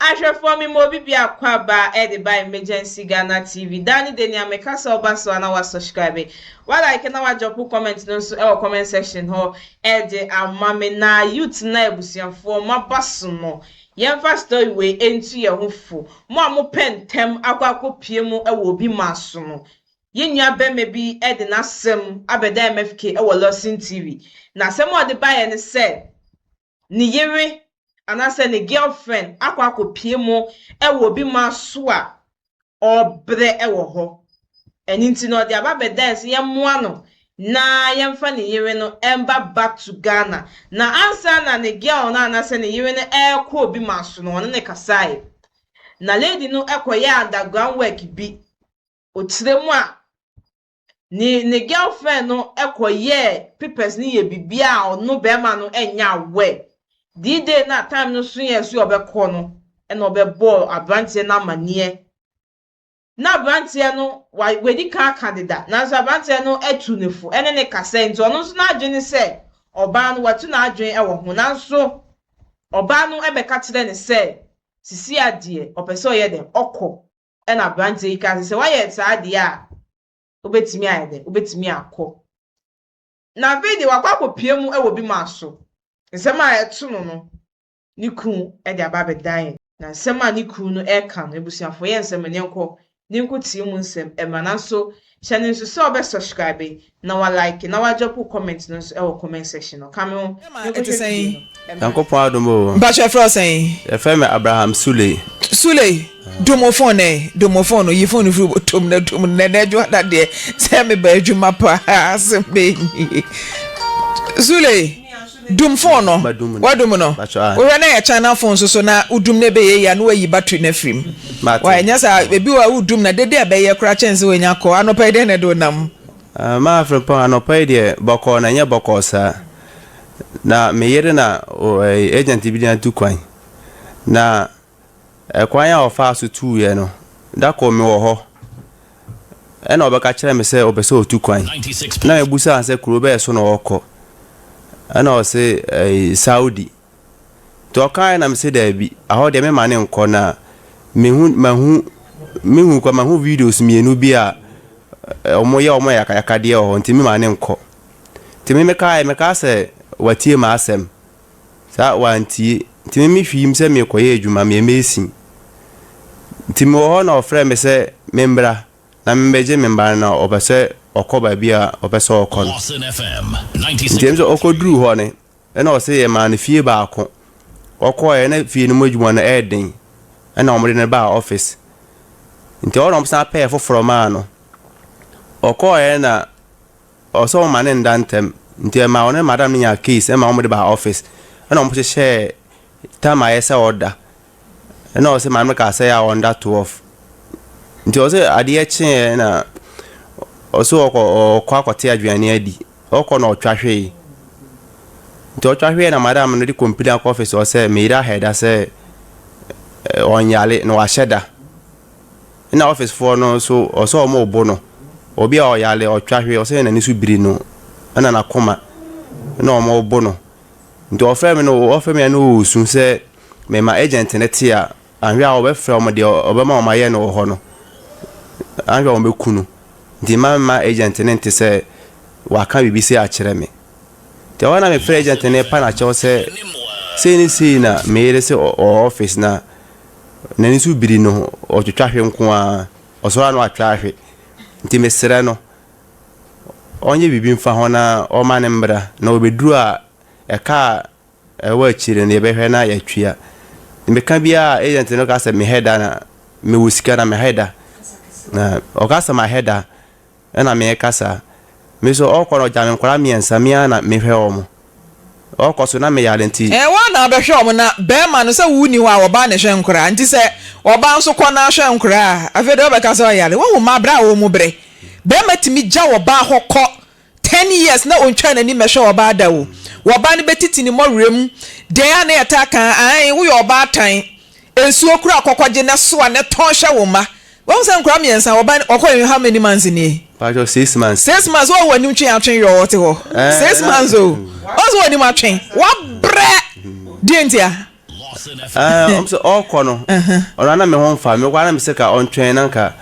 Asha for me mo bibia kwaba e by emergency Ghana TV. Danny Deni ameka so obaso ana wa subscribe. While I can our drop comment no so e comment section ho e de amame na youth na ebusianfo mabaso no. Yemfa story we entu ye ho fo. Mo pentem akwakopie mu e wo bi maso no. Yenua be me bi e de nasem abeda MFK e wo Lawson TV. Na sem o de buy ne say ni yere anase ne girlfriend akwakopie mu e wo bi maso a obre e wo ho. Eni nti no de aba be dance yemmoa no na yemfa ne yere no emba back to Ghana na answer na ne girl na anase ne yere no e ko obi maso no ne kasai na lady no ekoye underground work bi otiremu a ne girlfriend no ekoye papers ni ye bibia ono be ma no enya we di day na time no so yesu obekọ no e na obebo abrantie na manie na abrantie no wedi ka candidate na so abrantie no etunefo ene ne kasa nti ono so na adwene se oba no watu na adwene e wo ho na so oba no ebeka kire ne se sisi ade opese oye de okọ e na abrantie ka se waye sa ade a obetimi ayede obetimi akọ na video akwakopie mu e wo bi maso nsema etu no niku e de ababe dan na nsema niku no e ka no ebusiafo ye nsema nenko tie mu nsem e mana so channel nso so obe subscribe na wa like na wa drop comment no so e wo comment section no kame Yankopon adomo ba chefro sen FM Abraham Sule domophone yi phone fru tom na nejo da de se me ba adwuma pa asembe Sule dum phone no wadum no we na ya channel phone so na udum ne be ye ya no yi battery na frim wa nya sa bebi wa udum na dede be ye kra chance we nya ko anopa de ne do nam ma afro pa anopa de boko na nya boko sa na me yere na agent bi na tukwan na kwan ya ofa so 2 ye no da ko me wo ho e na obeka kire me se obese otukwan na ebusa anse kuro be so no okọ ana o se Saudi to kan na me se da bi aho de me mane nko na mehu kwa mahu videos mienu bi a omo ya kayaka de ho ntimi mane nko timi me ka se watie ma asem sa wantie ntimi mi hwim se me koye adwuma me mesin ntimi ho na ofre me se membra na mbeje memba na obese okoba bia obese okon Lawson FM 96 James okodru ho ne na o se ye ma ne fie ba ako okoye na fie no madwuma na eden na omre ne ba office nti o no sa pay for ma no okoye na oso ma ne ndantem nti ma one madam nya case ma omre ba office na ompo share time ayesa order na o se ma me ka say ya on that 12 nti o se ade chen na oso okwa akote adwane adi okọ na otwahwe nti otwahwe na madam no di computer office o se meira header se onyale no asheda na office for no so oso mo obo no obi a oyale otwahwe o se na nisu biri no na koma na omo obo no nti ofre me no osun se me ma agent ne tia anhwe a obefre omo de obema omaye no ho no anhwe omo bekunu di mama agent ne nti se waka bibisi a kire me te wana me free agent ne pa na che se ni na me se office na ni su biri no o twahwe nko a o so anu atwahwe nti me sere no onye bibi mfa ho na o ma ne mbra na obeduru a eka ewa chire ne behwe na ya twia me ka bia agent no ka se me header na me wusika na me header na o ka se ma header na me kasa me so okoro jame kwara miensa mia na me hwe omo okoso na me yale nti wa na be hwe omo na be ma no se wuni ho a oba ne hwe nkora nti se oba nso kọ na hwe nkora afede obeka se yale wo ma bra wo mu bre be ma timi ja oba hokọ 10 years na ontwa na ni me hwe oba da wo oba ne betiti ni morem de ya na yataka ai wo yo oba tan ensu okura akọkọje ne so a ne ton hwe wo ma wo se nkora miensa oba okọ how many months ni Pajo 6 months. 6 months wo wani mtwe atwen yo wote ho. 6 months o. Ozo wani matwen. Wa bre. Dientia. I'm so all corner. Or I me home farm, me say ka on train nanka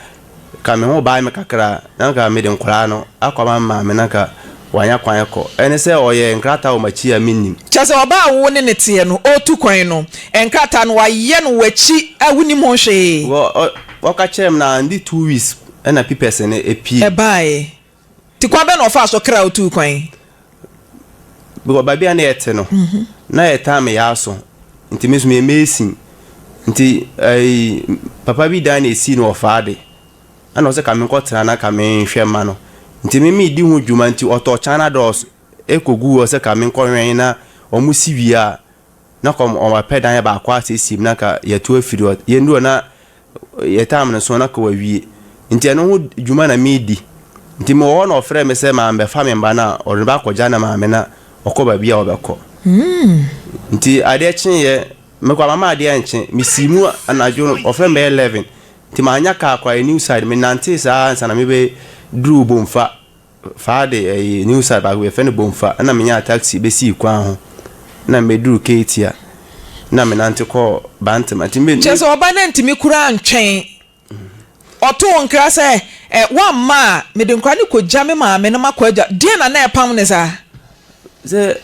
ka me ho buy me kakra nanka me dem kwala no akoma ma me nanka wanya kwan ko ene se oye nkrata o machi aminim chese oba wo ne nete no o tu kwan no nkrata no waye no wachi awunim ho hwe wo ka chem na ndi 2 weeks ena pipes ne epi e bae ti kwa be no fa so kra o tu kwan bo ba bia na ete no na eta me ya so nti mesu me mesin nti papa bi dan esi no ofaade ana o se ka me nkotra na ka me hwe ma no nti mimi di hu dwuma nti oto chana dos ekogu o se ka me nkonwen na omusi wia na kom o ma pedan ya ba kwa sesim na ka ya tu afiri ye ndu na ye tam na so na ka wawie nti eno hu dwuma na medi nti mo wo na ofre me se ma mbe fa me mba na o ba ko jana ma me na okoba bia obekọ nti ade chen ye me kwa mama ade enchen misimu anajo ofre me 11 nti ma anya ka kwa new side me nante sa sana me be dru bomfa faade new side ba we fe ne bomfa na me nya taxi be si kwa ho na me dru ketia na me nante ko bantam ati me cheso oba na ntimi kura antwen oto nkra se wa ma me de nkra ne ko jame ma me na makwaja die na epam ne sa ze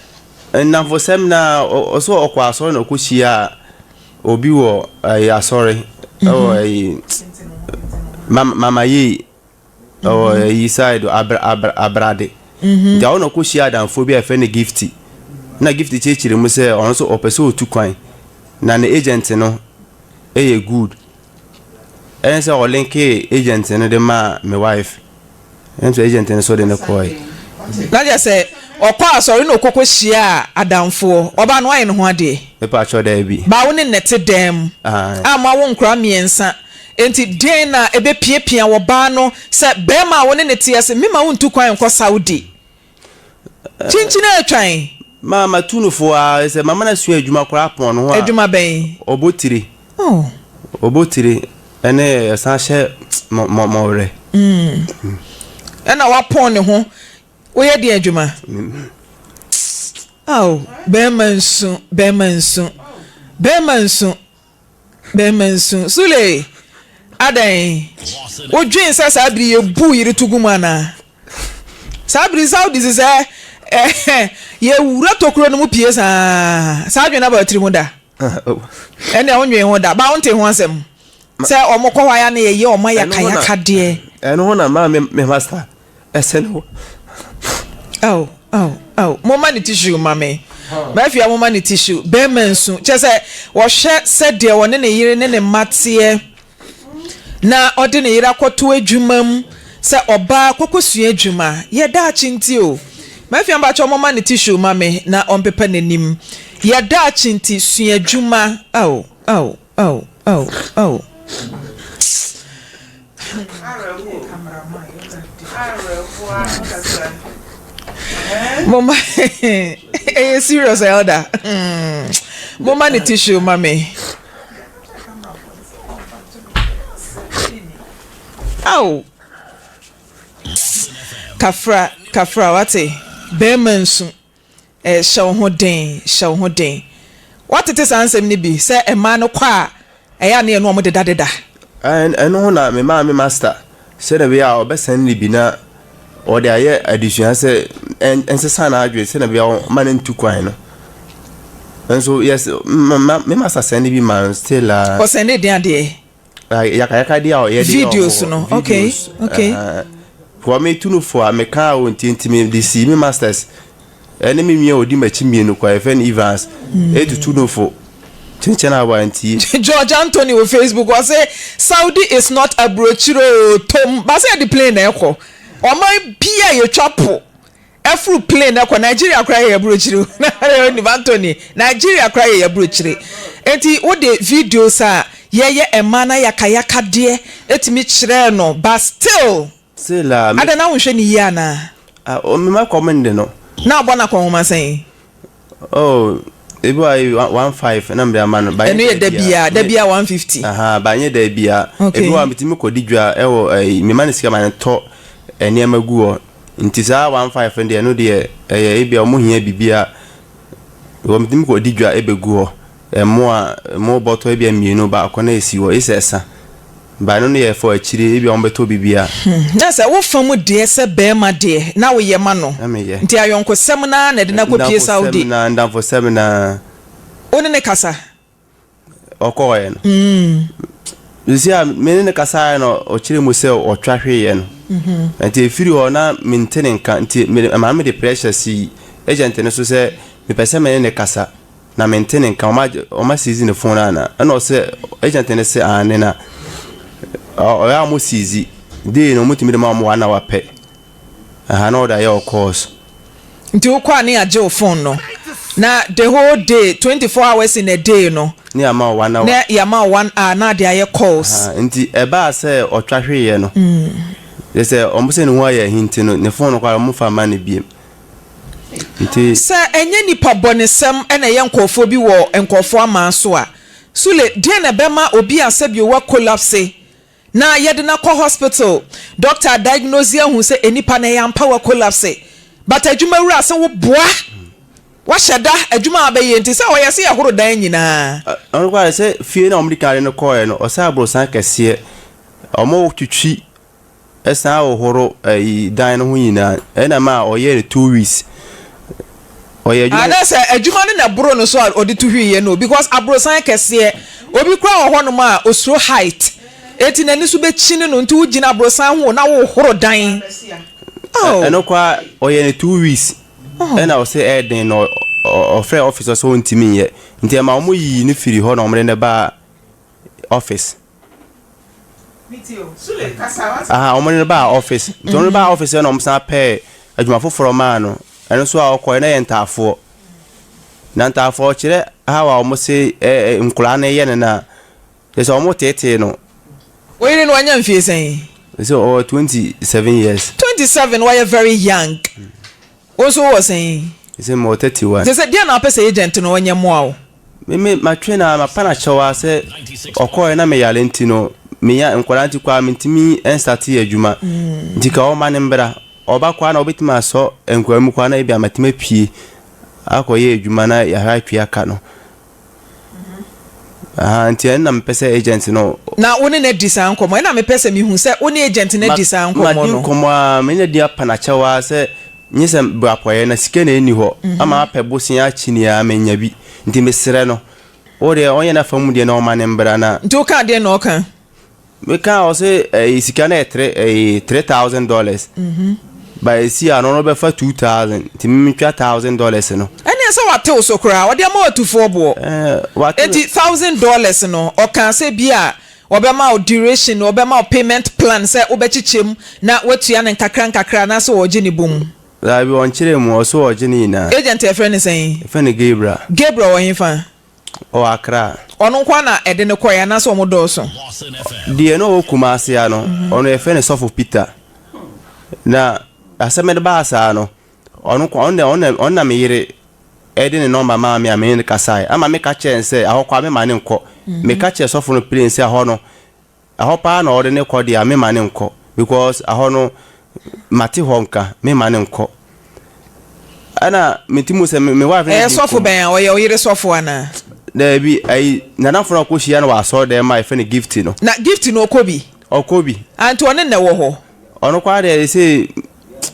na vosem na oso okwa so na okuhia obi wo asori o mama yi o yi side abrade ja ona okuhia dan phobia fe ne gifti na gifti chechire mu se on so opese otu kwan na ne agent no good en se o link agent no de ma me wife en so agent no so de ne koi na je se okwa asori no kokohia adamfo oba no aye no ho ade me pa cho da bi ba wo ne nete dem ama wo nkra miensa enti den na ebe piepia wo ba no se be ma wo ne nete ase me ma wo ntu kwan ko Saudi chinchina atwan mama tunufo a se mama na su adwuma kora pon no ho adwuma ben obotire ene san hye mo re ena wa pon ne ho wo ye de adwuma be mansu sule adan wo dwen sa sabri ye bu yiri tuguma na sabri Saudi se ye wura tokro no mu pie sa dwen na ba tiri mu da ene onwen ho da ba wonte ho asem se omokọ wa ya na ye omo ya kaya de eno ho na ma me master eseno mama ni tissue mame ba fia mama ni tissue be mansu che se wo hye se de woni ne yire ne matie na ode ne yira kwoto adwumam se oba kokosua adwuma ye da chinti o ba fia ba cho mama ni tissue mame na ompepa nanim ye da chinti sua adwuma Mama, serious elder. Mama ni tissue, mami. Kafra, wate? Bemansu. Show ho den. What it is answer ni bi? Say a man no kwa. Eya ne no mo de da. Eno na me ma me master. Say na we a obesan ni bi na or the aye addition say and say na adwe say na bia man ntu kwan no and so yes me must send be man still o send it there yaka dia o ye videos no okay for me to no for me ka o ntimi the see me masters enemy me odi machi me no kwa even Evans to no for chinchena wanti George Anthony on Facebook was say Saudi is not a brochiro tom ba say the plane na ekọ oman pia ye twapo efru plane na kwa Nigeria kra ye brochiro na Anthony Nigeria kra ye brochire enti wo de videos a ye emana yakayaka de etimi kire no but still la ada na wonhwe ni ya na o me ma comment no na bona kwa homa sen ebi wa 15 na mbe amano ba enu ye dabia 150 ba nye dabia ebi wa mitimi kodidwa ewo me ma nisika man to eni amaguo nti sa 15 ndi eno de ebi omo hia bibia wo mitimi kodidwa ebeguo mo bottle bi amienu ba akona esi wo isesa ba no ye for achire ebi on beto bibia na se wo fam de se be ma de na wo ye ma no nti ayonko sem na de na kopie Saudi na ndan for sem na oni ne kasa okoye no Lucia me ne kasa no o chire mu se o twahwe ye no nti efiri ho na maintaining kan nti ma me de pressure si agent ne so se me pese me ne kasa na maintaining kan o ma season phone ana no se agent ne se ane na o ya mo sizi de no mutimi de ma mo wana wape aha no da your course nti ukwa ni aje o phone no na the whole day 24 hours in a day no ni ama 1 hour na ya ma 1 hour na de aye calls nti eba se o twahwe ye no they say o mo se ne ho ya hinti no ne phone kwa mo fa ma ne biem nti se enye nipa bonesem ena ye nkofo bi wo nkofo ama so a sule de na bema obi asebio wa collapse na yede na ko hospital doctor diagnose hu se enipa na yampa wa collapse but adwuma wura se wo boa wa sheda adwuma abaye nti se oyese ya horo dan nyina on kwa se fie na omrika ne ko no o sa abrosan kese omo twitwi esa wo horo dan no hu nyina ena ma oye 2 weeks oye adwuma ana se adwuma ne na bro no so odi to hwiye no because abrosan kese obi kra wo hono ma osuro height eti na nisu be chine no nti ugina abrosan ho na wo horo dan eno kwa oye 2 weeks ena o se eden no o free officer so ntimi ye nti ma mo yi ni firi ho na omre ne ba office Mitio sule kasa omre ne ba office to ne ba office na omsa pe adwuma foforo ma no eno so a okọ na ye ntafo na ntafo kire hawa omo se nkula na ye na so omo tete no oyire no anya mfie sen so 27 years 27 why very young also was saying is mo 31 they said dia na pese agent no anya mo awo me ma twena ma pana chewa se okọ na me yale ntino me ya nkula nti kwa mentimi start adwuma ndika o ma ne mbra oba kwa na obetima aso enkwam kwa na ebi amatima pie akoye adwuma na ya hatwe aka no nti na mpese agent no na woni na design komo na mepese mi hu se woni agent na design komo no ma komo me na dia panachawa se nyese brapoye na sike na eni ho ama apebosia ya chini ya menya bi nti mesere no ode onye na famu de na o mane mbra na nti o ka de na o kan me ka o se sika na $3,000 ba si ano no be fa 2,000 nti me twa $1,000 no ene se wate o sokra wode ma watufo bo $80,000 no o kan se bia obema o duration obema o payment plan se obechichem na watua na nkakra na se oje ni bom la bi on kire mu o so oje ni na agent e friend say Gabriel wo hinfa o akra onu kwa na ede ne koya na se omodo so die no okuma ase ya no onu e friend Sofo Peter na aseme de ba asa no onu kwa on na me yire ede ne number ma me amene kasai ama me ka chense ahokwa me mane nko me ka che Sofo no prince aho no ahopa na ode ne kodi a me mane nko because aho no mati honka me mane nko ana metimu se me wa fe Sofo ben o yire Sofo ana na bi ai na na fona ko hia na wa so de ma fe ne gift no na gift no okobi anto one na wo ho ono kwa de say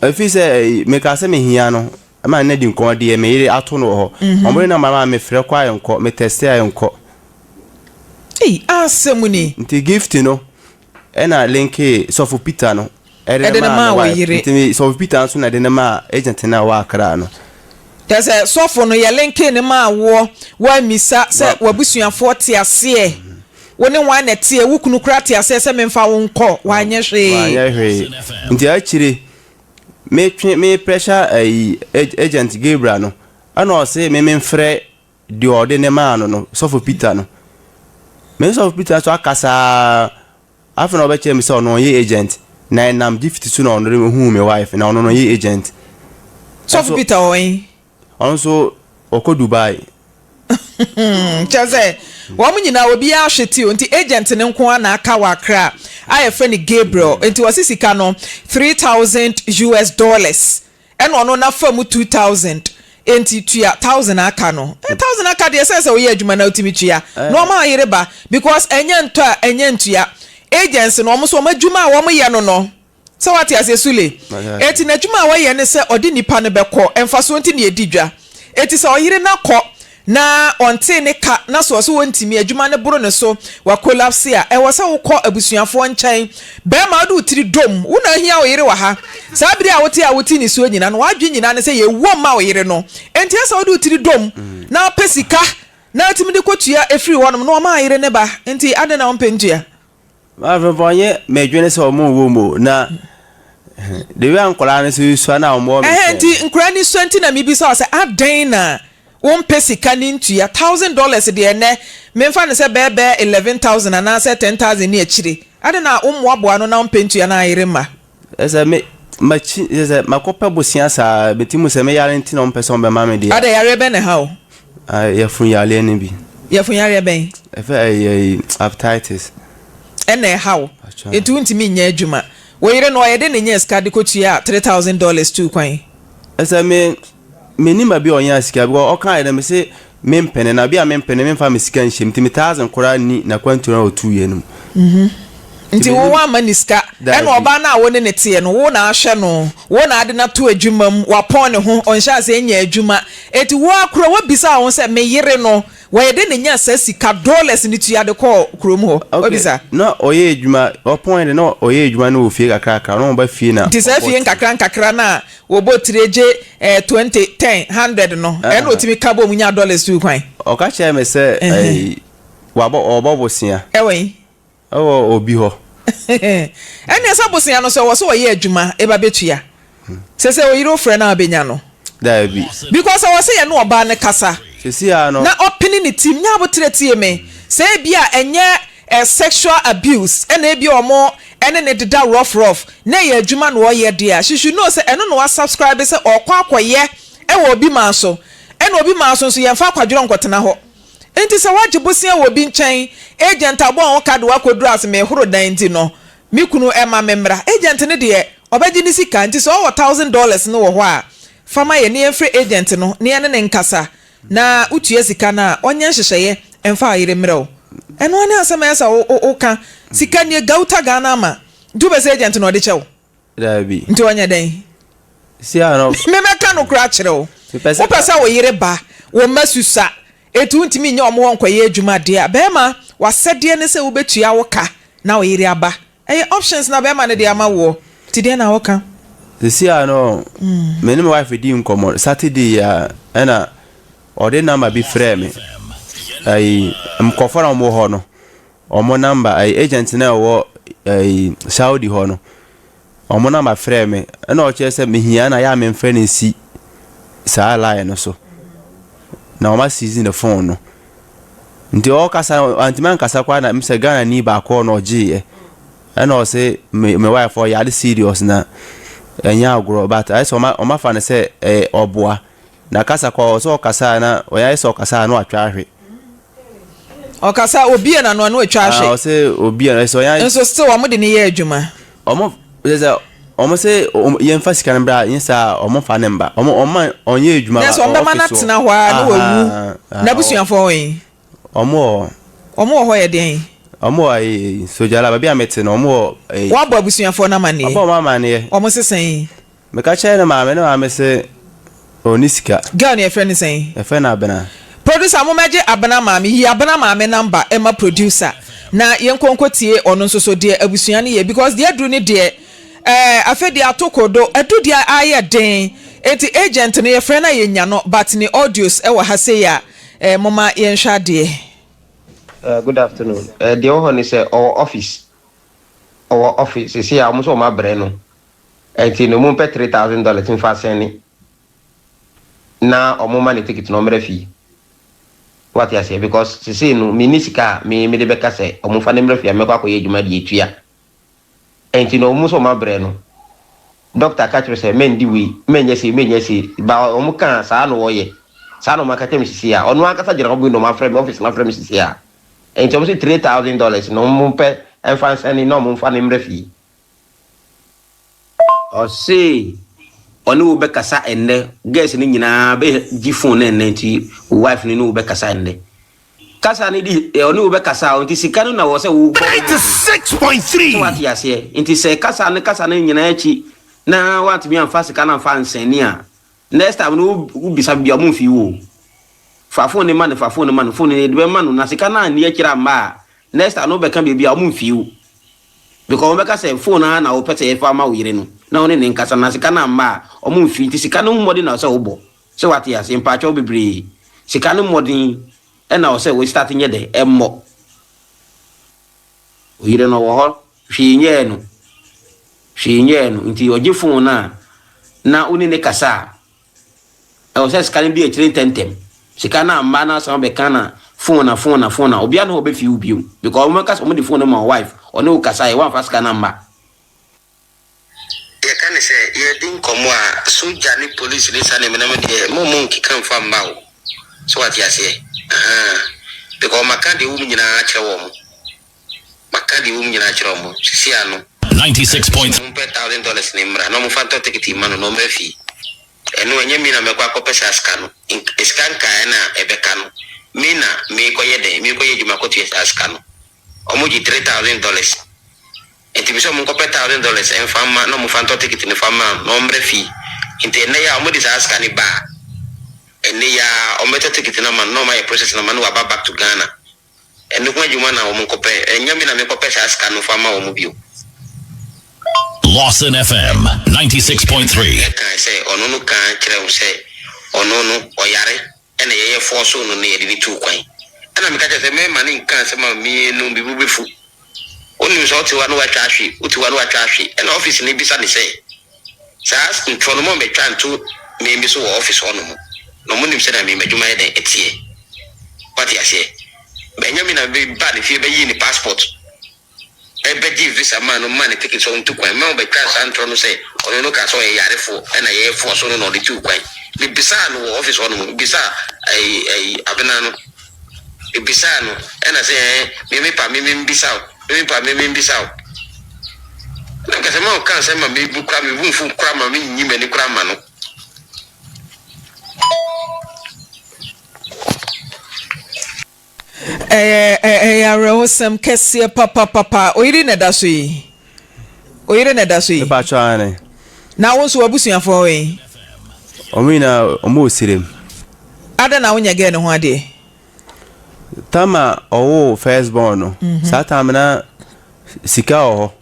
afi se me ka se me hia no ama na di nko de me yire ato no ho omre na mama me frɛ kwa nko me teste ayo nko asemuni nti gift no ena linki Sofo Peter no ede na ma wa yire nti Sofo Peter so na de na ma agent na wa akra no tese Sofo no ye linki ne ma wo wa misa se wabusuafo te ase woni wa na tie wukunu kra te ase se memfa wo nko wa anye hwe nti akire me pressure agent Gabriel no ana o se me mfrɛ di ode ne ma no Sofo Peter no me Sofo Peter so akasa afuna obeche me se ono ye agent na nam gift su na ono hu me wife na ono ye agent Sofo Peter oyin onso oko Dubai chaze wo munyina obi a hweti nti agent ne nko na aka wa akra aye friend Gabriel nti wasisika no $3,000 and ono na famu $2,000 enti tua 1000 aka no 1000 aka de say we adwuma na utimi tua no ma Oyereba because enya nto a enya ntua agents no omo so adwuma a wo mo ye no so what ya say sule eti na adwuma a wo ye ne say odi nipa ne beko emfa so nti ne edidwa eti say Oyere na kɔ na onte ne ka na so wontimi adwuma ne boro ne so wa collapse a e wo se wo kɔ abusuafo nkyɛn be ma adu tiri dom wo na hia Oyere wa ha saa biri a woti ni so nyina no wadwe nyina ne se ye wo ma Oyere no enti asa adu tiri dom na pesika na timi de kotua efiri wonom no ma Oyere ne ba enti ade na ompentua ma vonye medwene se omo wo mo na de wi ankola ne so na omo me enti nkora ni so enti na mi bi so se aden na won pesika ni ntua $1,000 de ne memfa ne se bebe 11,000 na se 10,000 ni akire ade na ummoaboa no na ompentua na Oyere ma ese me machi ese makopa bosia sa betimu se me yare nti na ompeso be ma me de ade yare be ne ha o ya fun yare ne bi ya fun yare ben efe hepatitis ene ha o etu ntimi nya adwuma Oyere no Oyede ne nya ska de kotua $3,000 tu kwan ese me ni ma bi onya sika bi o kan me se me mpene na bi a me mpene me fa me sika nhyem ti me 1000 kora ni na kwantura o 2 ye no nti wo wa maniska ene oba na wo ne tie no wo na ahwe no wo na ade na to adwuma m wa pon ne ho onhya se nya adwuma eti wo akro wo bisa wo se me Yere no Oyede ne nya sa sika dollars ni tua de ko krom ho obisa no oye adwuma o pon ne no oye adwuma no ofie kakra no ba fie na nti sa fie nkakra na wo bo tireje 20 10 100 no ene otimi ka bo mu nya dollars tu kwan o ka che me se wa bo obobosia ewen obi ho ene sa bosia no so wo so oye adwuma e ba betua se Oyere ofre na abenya no da bi because I was say no oba ne kasa no na opini ni team nya abotre tie me say bia enye sexual abuse ene bia omo ene ne deda rough na ye adwuma no ye dia she should know say eno no wa subscribe say okwa akoye e wo obi ma so ene obi ma so ye mfa kwadworo nkotena ho enti se waje bosia wo bi nchen agent abo on kado akoduru as me horo dan nti no mikunu ema memra agent ne de obaji ni sika nti so $1,000 no wo ho a fama ye ne free agent no ne ne nkasa na utua sika na onye hyehyeye emfa Oyere mreo eno ane asema esa o ka sika ne gauta gana ma du be agent no de chew dabi nti onye den no me meka no kra kyereo wo pesa Oyere ba wo masusa etu ntimi nya omo wonkwaye adwuma de a bema wasede ne se wo betua wo ka na Oyere aba options na bema ne de ama wo ti de na wo ka no me ne my wife di nkomo Saturday ya na ode number bi frɛ me mkofara mo ho no omo number agent na wo Saudi ho no omo number frɛ me na o che se me hia na ya me mfrɛ ne si sa line no so na o ma season the phone no nti o kasa antiman kasa kwa na mse Ghana ni ba ko no je na o se me wife o ya serious na enya agro but I so ma fa ne se oboa na kasa kwa so kasa na oya so kasa na atwa ahwe o kasa obi na no atwa ahwe o se obi na so ya so still omo de ne ye adwuma omo se ye mfa sika nbra yinsa omo fa ne mba omo onye adwuma na so omo ma na tena ho a no wawu na busuafo wen omo ho ye den omo sojala ba bia mete no omo wa bo busuafo na mane omo mama ne omo sesen me ka che na ma me na ma se onisika girl ne friend sen e friend abena producer mo meje abena maame hi abena maame number ema producer na yenkonkotie ono nso so de abusua ne ye because de aduru ne de afedi atokodo edu de aye den enti agent ne ye friend na ye nya no but ne audios e wa ha say ya mama ye nhwa de good afternoon the one say our office see ya muso ma bre no enti no mun pe $3,000 in fa seni na omo ma ne ticket no mra fi what you say because see no minisika me de beka say omo fa ne mra fi me kwa koye djuma di etua enti no muso ma bre no doctor catch me say men di we menye say ba omo kan sa no woye sa no maka tem sisi ya onu aka sa jira obi no ma frame office na frame sisi ya enti omo say $3,000 no mun pe enfance ni no mun fa ne mra fi o see onu wo be kasa enne guys ni nyina be gi phone enne nti wife ni no be kasa enne kasa ni di onu wo be kasa nti sika no na wo se wo 96.3 what ya say nti se kasa ni nyina achi na want me amfa sika na amfa nsani a next time no bisa bia mo fi wo fa phone man phone ni de be man na sika na ni akira ma next time no be kan bia mo fi wo because we say phone na wo pete e fa ma wo yire no na one ne nkasa na sika na ma o mo mfi nti sika no mmodi na so wo bo se what ya se mpacho bebre sika no mmodi e na o se we start nye de emmo o yire no wo ho hwi nye no nti o je phone na oni ne kasa e o se sika no bi e kire tentem sika na ma na so be kana phone na obia no be fi ubiu because we kasa mo di phone ma wife onu kasa e wan fast kana ma ye kan se ye din komo a soja ni police ni sane me na me de mo nki kan fa ma o so what ya say because makande wu nyina akere wo mo makande wu nyina akere wo mo sisi ano 96.3 $1,000 ni mra no mo fa to ticket manu no me fi enu enye mi na me kwa kopesa skanu iskan ka na ebeka no mina mi ko ye juma ko tie skanu omuji $3,000 enti biso mun ko $1,000 en fama no mu fanto ticket ni fama no mbre fi inte ne ya omudi sa skani ba ene ya ometo ticket na man no my process na man wa back to Ghana enu ko juma na omun ko pe enyami na me ko pesa skanu fama omu bio Lawson FM 96.3 kan say onunu kan kire wo say onunu oyare ene ye force onu ne ye di tu kwan ana me ka je say me mani kan say ma mi no bi bu befu onu so ti wa no wa twahwe uti wa no wa twahwe ena office ni bisa ni say sas ntro no mo me twan to me bi so office onu mo no mo nim say na me madwuma ye den etie what ya say benyami na be ba ni fi be yi ni passport ebeji visa man no man ticket so ntu kwan me be twa santro no say onu no ka so ye yarefo ena ye fo so no di tu kwan bi bisa no office onu mo bisa ai abena no bisa no ena say me pa me bisa na ka say ma kan say ma me bu kra me bu fu kra ma me nyi me ni kra ma no Rosem Kessia papa oyiri na daso yi e ba cha ne na won so abusuafo we omina omo osirem ada na wonya ge ne ho ade tama owo first born no sata na sika o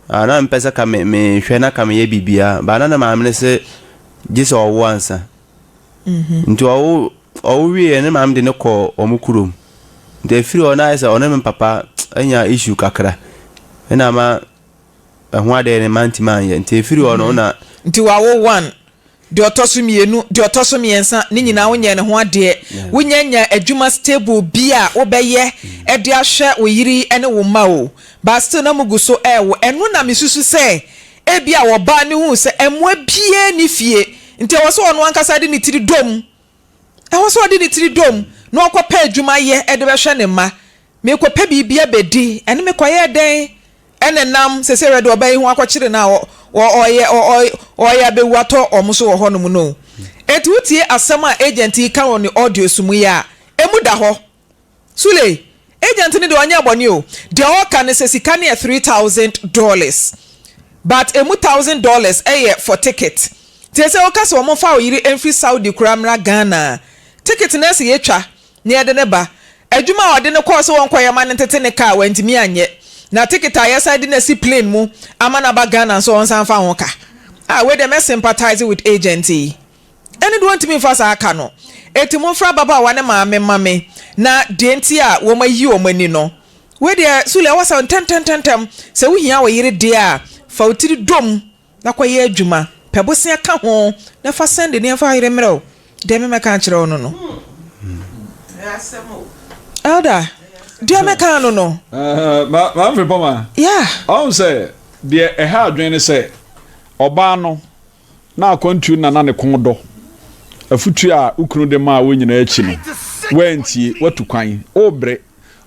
ana mpesa ka me hwe na ka me ye bibia ba na ma amne se gise owo ansa nti owo wie ne ma amde ne ko omukurum de free ona isa ona me papa anya issue kakra ena ma ho ade ne manti man ye nti free ona na nti wa wo 1 de otosumienu de otosumiensa ni nyina wonye ne ho ade wonyanya adwuma stable bia wobeye e de ahwe oyiri ene wo ma o ba still na muguso ewo eno na misusu se e bia wo ba ne hu se emwa bie ni fie nti wo so ono ankasa de ni tiri dom e wo so de ni tiri dom no akwape adwuma ye e de be hwe ne ma me kwape bibia bedi ene me kwaye den ene nam sese redo obai hu akwakire na oye bewu ato omuso wo hono mu no etu tie asem a agent ka won audio sumu ya emu da ho sule agent ni de onye aboni o de o ka ne sesika ne $3,000 but emu $1,000 for ticket tie se o ka se o mo fa o yiri enfri Saudi kuramra Ghana ticket na se yetwa ne ede ne ba adwuma o de ne course won koye ma ne tete ne ka wantimi anye na ticket ayeside na si plane mu amana ba Ghana so on san fa ho ka we dem sympathize with agency any do want me fast aka no etimo fra baba wa ne maame na de nti a wo mayi wo mani no we de sule wasa tentem se wo hia wo yire de a fa utiri dom na kwaye adwuma pebosia ka ho na fa send ne fa yire mreo de me meka kire wo no Elda dia meka no ma mfe poma yeah on say de e ha adwen say oba no na akwantu na ne kondo afutu a ukunu de ma wo nyina achi no wantie watu kwan obre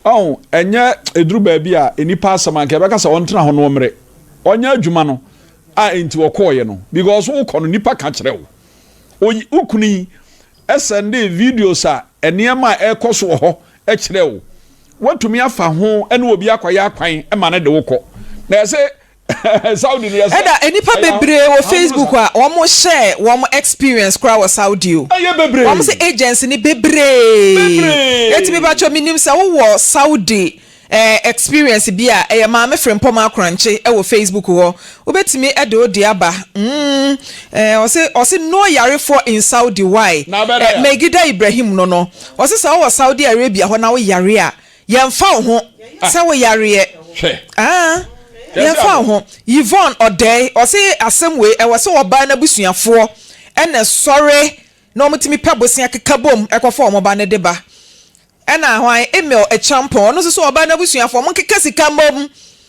on enye eduru ba bi a enipa asama nke beka se ontena ho no mre onya adwuma no enti wɔkɔɔyɛ no because wokɔ no nipa ka kyerɛ wo wokuni send videos a nneɛma a ɛkɔ so wɔ hɔ kyerɛ wo watumi afa ho ɛne obi akɔyɛ akwan ɛma ne de wokɔ na ɛsɛ Saudi no yɛsɛ ɛda enipa bebree wɔ Facebook a wɔn share wɔn experience kora wɔ Saudi o wɔn sɛ agency ni bebree etimi batwa minim sɛ wowɔ Saudi experience bi a ɛyɛ maame frempɔm akranche ɛwɔ Facebook hɔ wobɛtumi ɛde odi aba ɔse no yare for in Saudi why Megida Ibrahim no ɔse sɛ wɔ Saudi Arabia hɔ na wo yare a yɛmfa wo ho sɛ wo yare yɛmfa wo ho Yvonne Odey ɔse asɛm wei ɛwɔ sɛ wɔba na busuafoɔ ɛna sɔre na ɔmutimi pɛ bosia keka bom ɛkɔfa ɔmɔba ne de ba ɛna hwan Emil Echampon no so ɔba na busuafoɔ mo keka sika mbom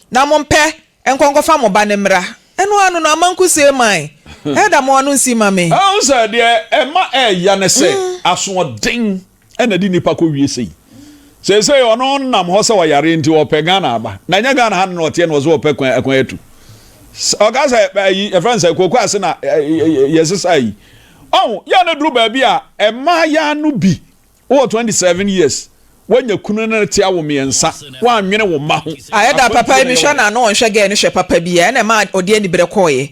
na mo mpɛ enkonkɔfa mo ba ne mra ɛno anu na amanku se man ɛda mo anu nsi mame ɔn sɛ deɛ ɛma ya ne sɛ asoɔden ɛna di nipa kɔ wie sei sɛ ɔno nam hɔ sɛ wɔyare nti wɔpɛ Ghana aba na nya Ghana han no ɔte no so wɔpɛ kwan atu ɔga sɛ yi efran sɛ kokɔ ase na yɛsesa yi ya na duru ba bi a ɛma ya no bi 27 years wanya kunu na tia wo miensa wa anwene wo ma ho ayeda papa mi hwa na no onhwe ge ne hwe papa bi ya na ma odi ani bere koye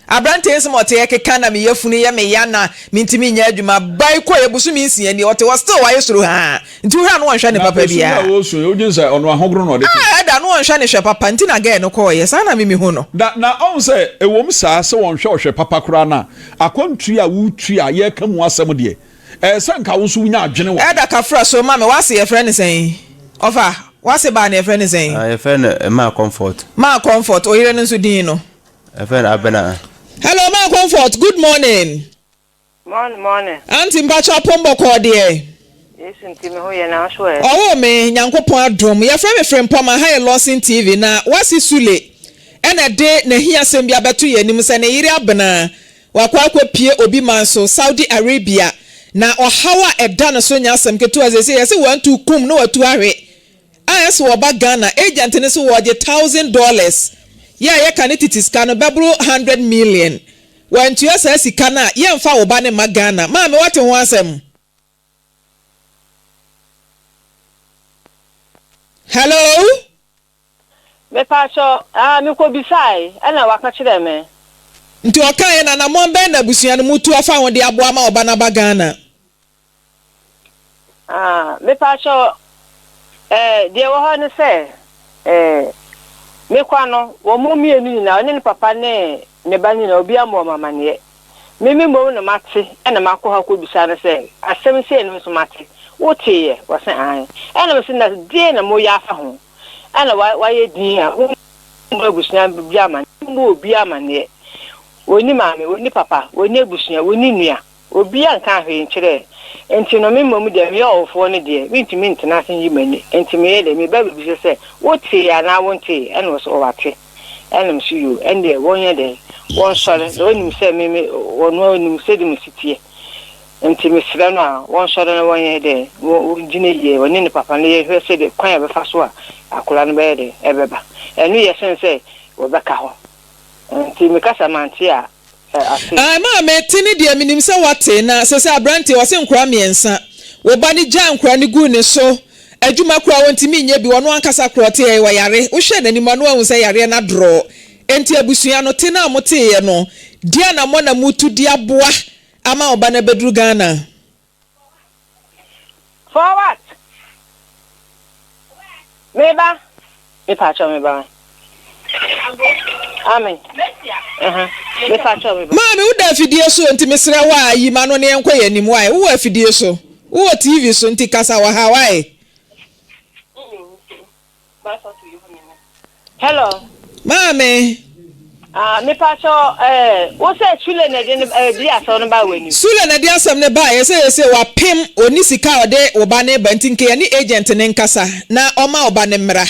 abrante nsem ote ye keka na me yafunu ye me ya na mintimi nya adwuma bai koye busu mi nsia ni ote was still waye suru ha nti hwa no onhwe ne papa bi ya wo so o jinsa ono ahogro no de ayeda no onhwe ne hwe papa nti na ge no koye sa na mi hu no na on se ewom saa se wonhwe ohwe papa kura na akwantu a wutu a ye ka mu asem de sanka wo so nya adwene wo eda kafra so ma me wase ye friend sen ofa wase ba na ye friend sen ye friend ma comfort oyire nso din no ye friend abena. Hello ma comfort, good morning. Morning. Auntie Mbacha Pombo ko de yes ntimi ho ye na so e owo me nyankopon adom ye friend poma ha Lawson TV na wase sule ena de na hia sem bia beto ye nim se na yire abena wakwa pie obi manso Saudi Arabia na ohawa eda no so nya asem ketu azese yesi wantu kum no watu ahwe ayes wo ba Ghana agent ne so wo je $1,000 ye kan titiska no bebro 100 million wantu asa sika na ye mfa wo ba ne ma Ghana ma me wate ho asem. Hello me pa so me ko bisai ana waka kire me nti okan ye na mo ben na busua no mutu afa ho de aboa ma oba na ba Ghana me pa so de wo ho ne se me kwa no wo mo mienu na ne papa ne ba ni na obi amo mama ne me mo na mate na makọ ha ko bisa ne se asem se no so mate wo tie wo se an na me se na de na mo ya afa ho ana wa ye din a wo mo busua bi ama mo obi ama ne woni maame woni papa woni ebusua woni nua obi anka hwe nkyere enti no memom de me ofo ne de mintimi ntena sen yimani enti me de me ba bi se wote ya na wonte ene wo so wate enem so you ende wonye de won sore do nim se me wono nim se de msitie enti me sira no a won sore na wonye de wonjine ye woni ne papa ne ye hwe se de kwan ya be fa so a akura no be de ebeba enu ye sen se wo beka ho enti me kasa manti a ma me tini de minim se wate na se abrante wo se nkura miensa wo ba ni gya nkura ni gu ne so adwuma kura wontimi nya bi wono ankasa kura te ye wayare wo hwe nani ma no ahu se yare na dro enti abusua no te na mote ye no dia na mo na mutu dia boa ama oba na bedru Ghana for what meba me pa cho meba amen me pa cho meba ma me uda afidie so enti mesra wa yi ma no ne enko ye nim wa wo afidie so wo TV so enti kasa wa ha wa hello mame me pa cho wo se chule na de di aso no ba wani sule na di asam ne ba ye se wa pem oni sika ode oba ne bantinke ye ni agent ne nkasa na oma oba ne mra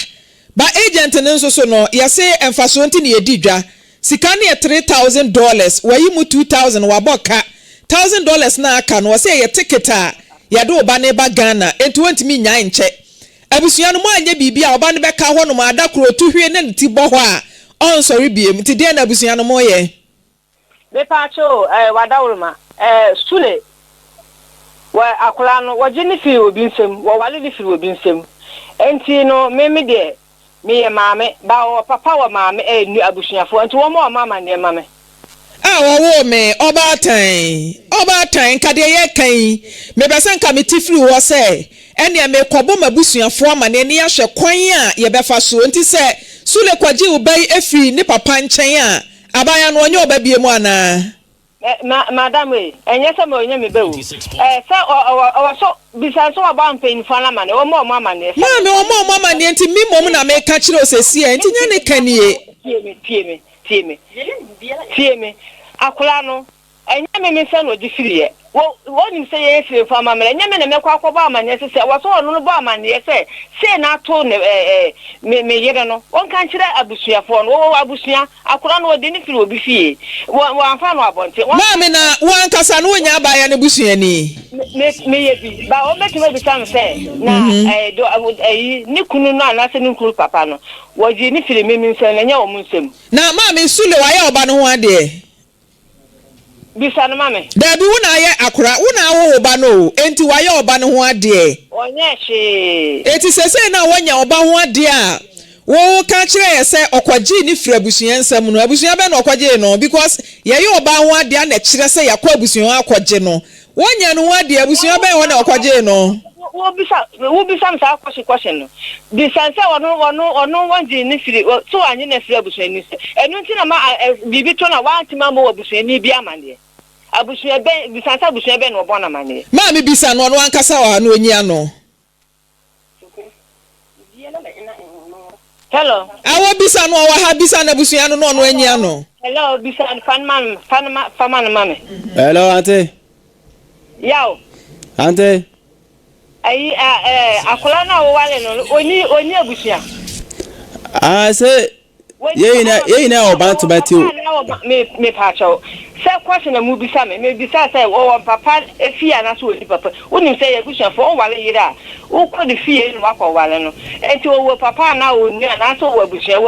ba agent ne nso so no ye se emfaso nti ne yedi dwa sika ne $3,000 wayi mu 2,000 wa boka $1,000 na aka no se ye ticket a ye do oba ne ba Ghana enti wontimi nya nche abusua no mo anya bibia oba ne beka ho no ma adakro tuhwe ne ti bo ho a on sorry biem ti de na busua no mo ye me pa cho wadawruma sule wa akola no wajini fi obi nsem wa wale ni fi obi nsem enti no me de me ye maame ba wo papa wa maame nu abusuafo enti wo mo mama ne mame wo me oba tan kade ye kan me besa nka me tifiri wo se ene me kobo mabusuafo ama ne ni ahwe kwan a ye befa so enti se sule kwaji ubai efi ni papa nchen a abaya no onye oba bie mu ana madam enye se me onye me be wo se o so bisan so aba mpen fa na mane o mo mama ne ma me o mo mama ne enti mi mom na me ka kire osesi enti nya ne kanie tie me akola no enye me se no difiriye wo nim se ye firi fa mama enye me na me kwa ba amane se wo so no ba amane se na to ne me yere no won kan kire abusuafo no wo abusua akola no de ni firi obi fie wo anfa no abonte ma me na wan kasa no nya ba ya ne busua ni me ye bi ba o meti me bi sam se na ni kunu no anase ni kunu papa no wo ji ni firi me nse na nya wo nsem na ma me sule wa ya oba no ho ade bisa no mame dabi wuna ye akura wuna wo oba no enti wa ye oba no ho ade onye she eti sese na wanya oba ho ade a wo ka kire ye se okwaji ni firi abusua nsam no abusua be na okwaje no because ye ye oba ho ade na kire se yakwa abusua akwaje no wanya no ho ade abusua be ho na okwaje no wo bisa msa question no bisa nse ono wanji ni firi so anyi na firi abusua ni se enu nti na ma bibi to na wanti ma mo abusua ni bi amane abusua be bisa nsa abusua be na obo na mane ma me bisa no ankasa wa no onyi ano hello awo bisa no wa ha bisa na abusua no no onyi ano hello bisa fan mame hello ante yao ante ayi akola na wo wale no oni abusia se ye ina oba to bati me pacho se question na mu bisa me bisa se wo papa efia na so odi papa woni se ye abusia fo o wale yira wo ko de fie no akọ wale no enti wo papa na wo ni na so wo abusia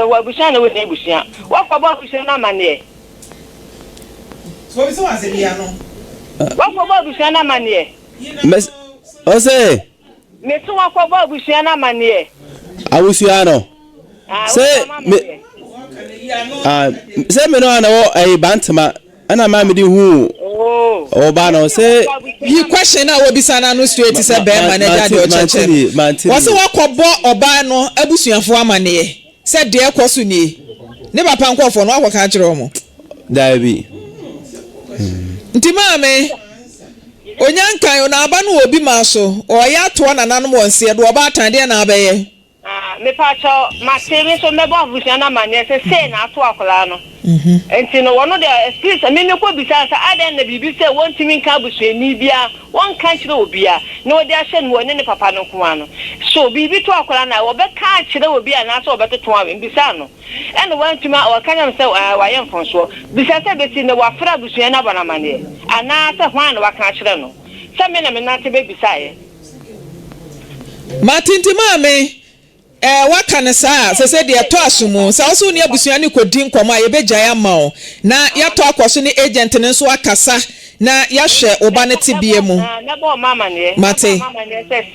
na wo ni abusia wo ko ba abusia na mane so bi so ase bia no wo ko ba abusia na mane Ose me so akọ ba abusia na mane awusia no se me no ana wo bantama ana ma me di hu o ba no se yi question na wo bisa na no straight se be manager de o cheche wo se wakobo oba no abusuafo amane se de ekoso ni ne papa nkofo no akoka kire omo daibi nti maame onyankan na aba no obi ma so o ya to na nanom wonse do oba atande na abeye me pacho ma tebe so me bo abusia na mane se na ato akola no enti no wono de spirit me ko bisa sa aden na bibi se wontimi nka abusia ni bia won kan kire obi a na odi ahye no ne papa no ko ano so bibi to akola na wo be ka kire obi a na so obeto awe bisa no ene wontimi o kanya se wa ye mfonso bisa se beti ne wa fra abusia na bana mane ana se hwan na wa ka kire no se me na me na tebe bisa ye matinti maame waka ne saa se de to asumu sa oso ne abusua ne kodi nkomo a ye begya ya ma o na ya to akoso ne agent ne nso akasa na ya hwe oba ne tibie mu na bo mama ne mate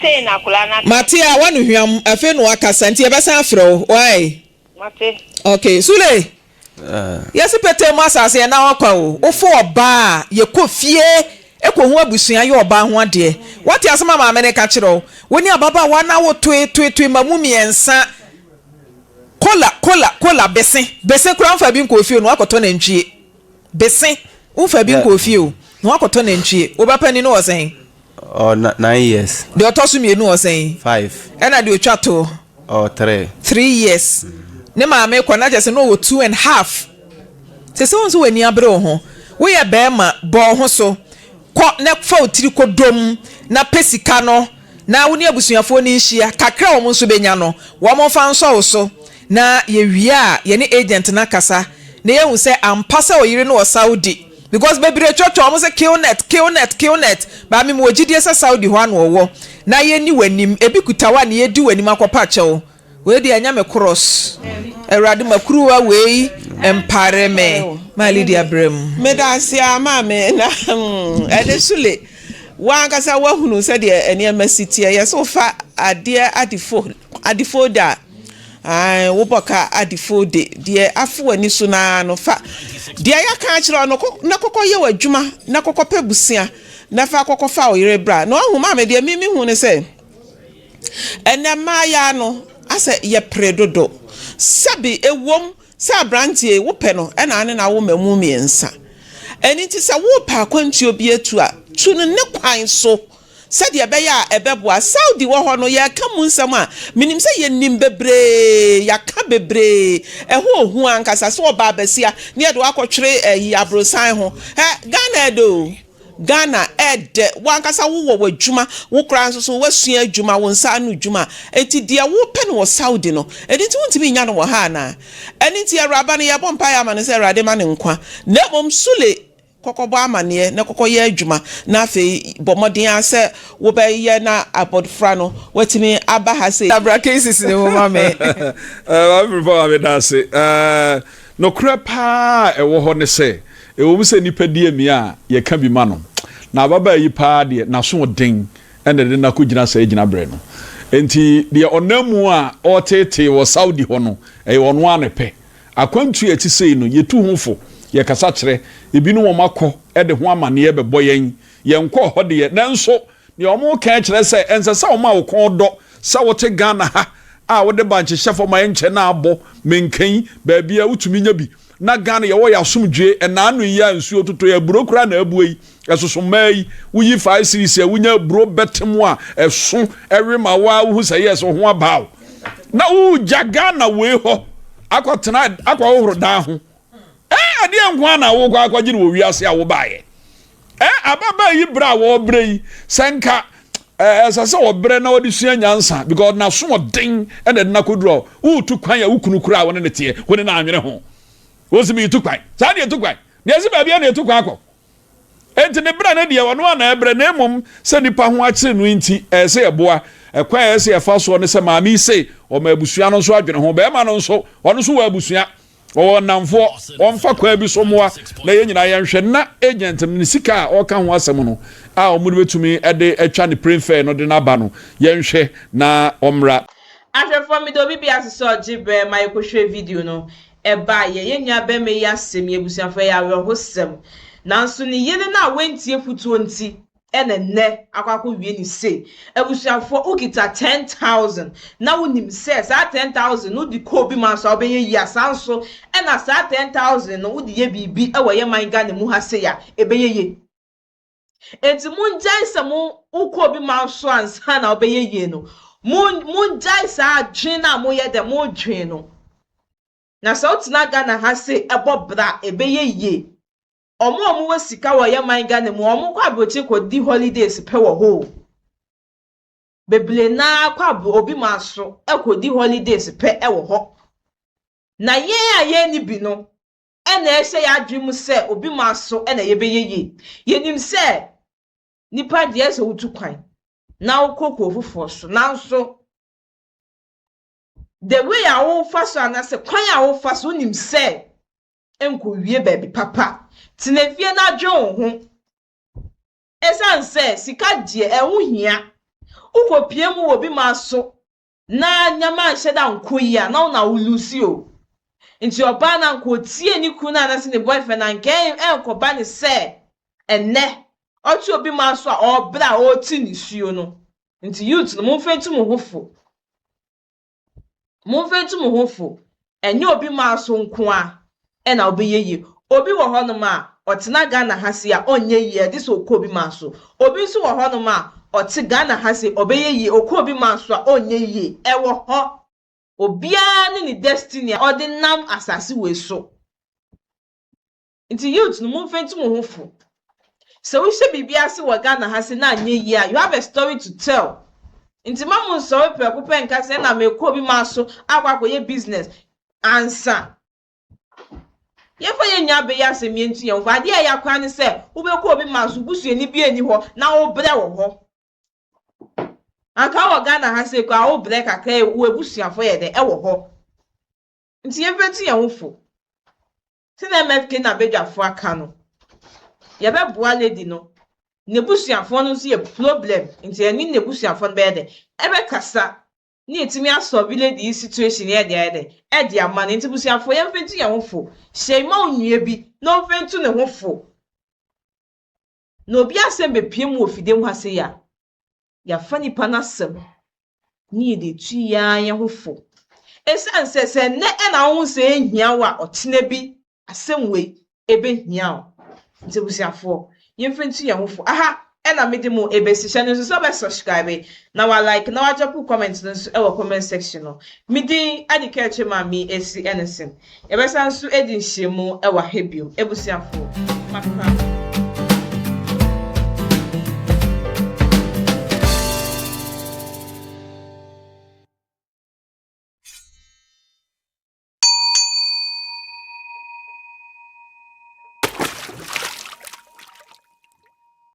se na kula na mate a wanu hwam afi no akasa nti e besa afro why mate okay sule yes pete mu asase na wakwa o ofo oba ye kofie eko hu abusua ye oba ho ade what ya sama ma me ka kire woni ababa wa na wo toe mamumi ensa kola bese kura mfa bi nkofie no akoto na ntwie bese mfa bi nkofie o no akoto na ntwie obapani no wosen oh 9 years de otoso mienu wosen 5 ena de otwato oh 3 years ne ma me kwa na jese no wo 2.5 sese won so wani abre ho wo ye be ma bo ho so ko ne fa otiri ko dom na pesika no na woni abusuafo ni nhia kakra wo nso benya no wo mo fa nso wo so na ye wia ye ne agent na kasa na ye hu se ampasa oyire no Saudi because bebire chocho mo se kill net ba mi mo gidie se Saudi ho an wo na ye ni wanim ebi kutawa na ye di wanim akopa chewo we di anya me cross Erade makruwa we empare me my lady abrem me da sia ma me na ede sule wa kasa wa hunu se de ene masiti ye so fa ade adifo da ai wo boka adifo de afo ani so na no fa de ya ka kire no na kokko ye wadwuma na kokko pebusia na fa kokko fa Oyerebra no hu ma me de mimi hu ne se ene ma ya no ase ye predodo sabi ewom sa brantie wo pe no na ane na wo mamu miensa eni ti sa wo pa kwanti obi atu a tu no ne kwan so said ye be ya ebeboa Saudi wo ho no ye ka mu nsam a minim se ye nim bebre ya ka bebre ho hu ankasa so oba basia ne ye do akotwere yi abrosan ho Ghana do Ghana ede wankasa wo wadwuma wo kra so wasua adwuma wo nsa anu dwuma enti dia wo pe no Saudi no edi ti wontimi nya no wo ha na eni ti Araba no ye bompa ya ma ne se Arade ma ne nkwa na mom sule kokobo amane na kokoye adwuma na afi bomoden ase wo be ye na abodfra no watimi aba ha se abra cases ne wo ma me before I da say no krepa e wo ho ne se e wo se nipa die mi a ye ka bi ma no na baba yi pa de na so den ene de na ko gina sa gina bre no enti de onamu a otete wo Saudi ho no e wono anepe akwantu eti sei no yetu hufo ye kasa kire ebinu wo makọ e de ho amane ye bebo yen ye nkọ ho de ye nanso ne omo ka kire se ense sa wo ma wo kon do sa wo te Ghana ha a wo de banche shefo ma enche na abo menkan ba bia utumi nya bi na Ghana ye wo ya somdwe na anu ya nsu ototo ya burokura na abuei esoso mai wuyi 5 series ya wunya buro betemu a eso ewe ma wa hu say yes ho abaw na wu Ghana we ho akotena akwa ohoro dan ho ade enwa na wo kwa kwagire wo wiase a wo baaye ababa yi bra wo bre yi senka sase wo bre na odi sua nyansa because na so den ene na koduro wu tu kwan ya wukunukura wo ne tie wo ne na anwere ho wo simi tu kwan sa de tu kwan de se ba bia na tu kwan akọ enti ne bra na de wo no na ebre na emom se nipa ho akire no nti se eboa ekwan se efa so ne se maami se o ma abusua no so adwene ho be ma no so ono so wa abusua o namfo on fa kwa bi so moa na ye nyina ye nhwe na agent ni sika o ka ho asem no a o mu betumi e de atwa ne prefer no de na ba no ye nhwe na omra ahwefo mi do bibi aseso jibe my kohwe video no e ba ye nya be me ya sem ye busuafo ya we ho sem nanso ni ye na wentie futuo nti ene akwakọ wie ni se ebusuafo ukita 10,000 na wonim se sa 10,000 no di ko bi man so obenye yi asanso ena sa 10,000 no wodi ye bibi ewo ye man Ghana mu ha se ya ebenye ye enti munjai se mu uko bi man so ansa na obenye ye no munjai sa adwen na mo ye de mo dwen no na so tina Ghana ha se ebobra ebenye ye omo wasika wo ye man Ghana mu omo kwa bochi ko di holidays pe wo ho beble na kwa obi maso e ko di holidays pe e wo ho na ye a ye ni bi no e na e se ya adwemu se obi maso e na ye be ye nim se nipa de se wutu kwan na ukoko fufo so nanso the way a wo fa so anase kwan a wo fa so nim se enko wie baby papa tinefie na dwon ho esan se sika die e ho hia ukopie mu obi maso na nyama hyeda nkoyia na ulusi o nti oba na nko tie ni ku na anase ne boyfriend na nken enkoba ne se enne otu obi maso a obra o ti ni suo no nti youth no momfentu mo hofo enye obi maso nko a e na obeyeye obi wo hono ma otena Ghana hase a onye ye dis okobi maso obi nso wo hono ma ote Ghana hase obeyeye okobi maso a onye ye e wo ho obia ni destiny ordinam asase we so nti youth no momfentu mo hofo so we should be biase wo Ghana hase na anye ye a you have a story to tell nti mamu so pe akupe nka se na me okobi maso akwakoye business ansa yefa ye nya be ya semie ntu ye mfa de ya kwan se wo be ko obi maso busu eni bi eni ho na wo bre wo ho Anka wo Ghana ha se kwa wo black aka wo ebusuafo ye de e wo ho. Nti yemfeti ye hofo. Ti na MFK na bedwafo aka no. Ye be boa lady no. Nebusuafo no so ye problem. Nti eni nebusuafo no be de. E be kasa. Ni etimi asolve lady situation ye de e de ama nti busuafo yemfeti ye hofo. Shema onwie bi no mfentu ne hofo. No obi asem be piem wo fidem ha se ya. Ya fani panasem. Ni de tu ya ye hofo. Esan se ne na wo se ehia wa otene bi asem we ebe hia o. Nti busuafo yemfentu ye hofo. Aha na mede mo ebesisha no so be subscribe na wa like na wa drop comment no so e wo comment section no. Midi adikeche ma mi esi enesen. Ebesa nso edi nhyiemu e wa hebio ebusuafo. Maka